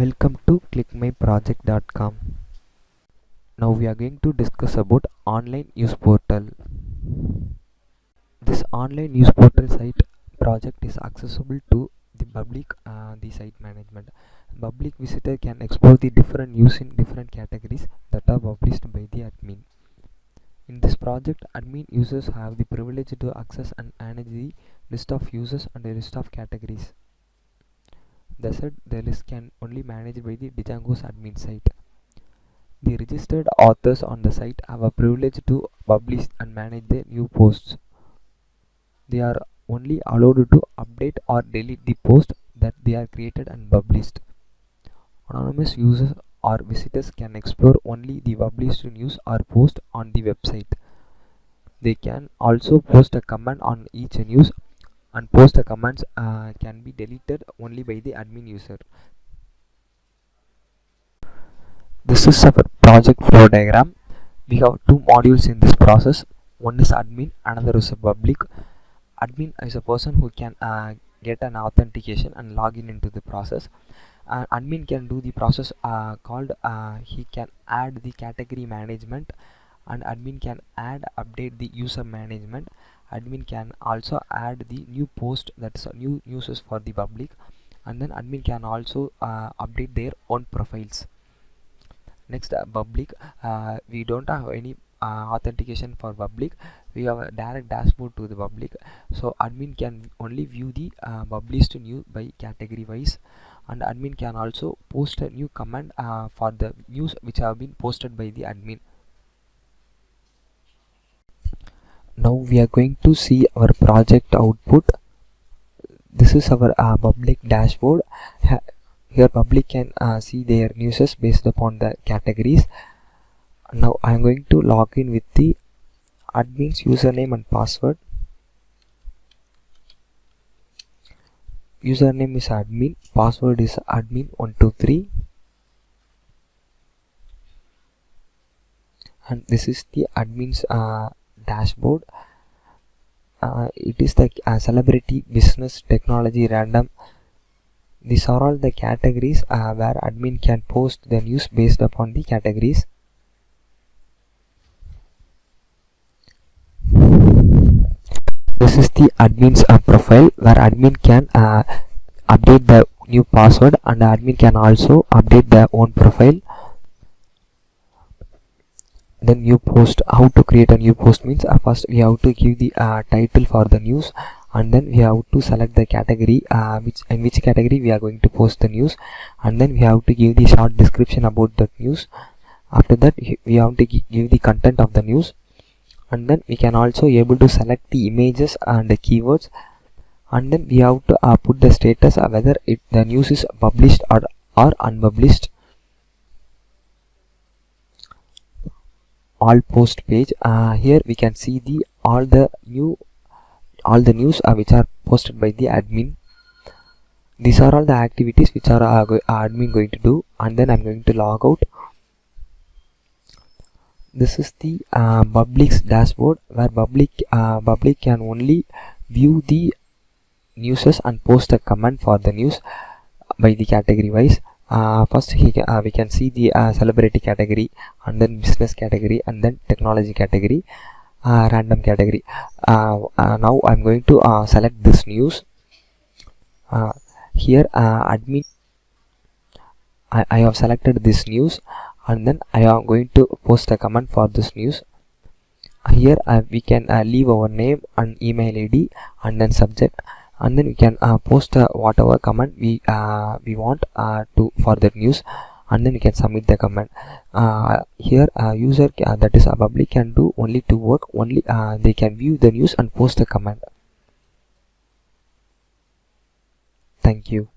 Welcome to ClickMyProject.com. Now we are going to discuss about online news portal. This online news portal site project is accessible to the public. The site management. Public visitor can explore the different news in different categories that are published by the admin. In this project, admin users have the privilege to access and manage the list of users and the list of categories. The list can only managed by the Django's admin site. The registered authors on the site have a privilege to publish and manage their new posts. They are only allowed to update or delete the post that they are created and published. Anonymous users or visitors can explore only the published news or post on the website. They can also post a comment on each news, and post the comments can be deleted only by the admin user. This is our project flow diagram. We have two modules in this process. One is admin, another is a public. Admin is a person who can get an authentication and log in into the process. Admin can do the process called he can add the category management, and admin can update the user management. Admin can also add the new post, that's new news for the public, and then admin can also update their own profiles. Next, public. We don't have any authentication for public. We have a direct dashboard to the public, so admin can only view the published news by category wise, and admin can also post a new comment for the news which have been posted by the admin. Now we are going to see our project output. This is our public dashboard. Here public can see their news based upon the categories. Now I am going to log in with the admin's username and password. Username is admin, password is admin123, and this is the admin's dashboard. It is the celebrity, business, technology, random. These are all the categories where admin can post the news based upon the categories. This is the admin's profile where admin can update the new password, and admin can also update their own profile. Then new post. How to create a new post means first we have to give the title for the news, and then we have to select the category in which category we are going to post the news, and then we have to give the short description about that news. After that we have to give the content of the news, and then we can also able to select the images and the keywords, and then we have to put the status whether the news is published or unpublished. All post page. Here we can see the all the news which are posted by the admin. These are all the activities which are admin going to do, and then I'm going to log out. This is the public's dashboard where public can only view the news and post a comment for the news by the category wise. First we can see the celebrity category, and then business category, and then technology category, random category. Now I'm going to select this news. Here admin, I have selected this news, and then I am going to post a comment for this news. Here we can leave our name and email ID and then subject, and then we can post whatever comment we want to for that news, and then we can submit the comment. Here user that is a public can do only two work. Only they can view the news and post a comment. Thank you.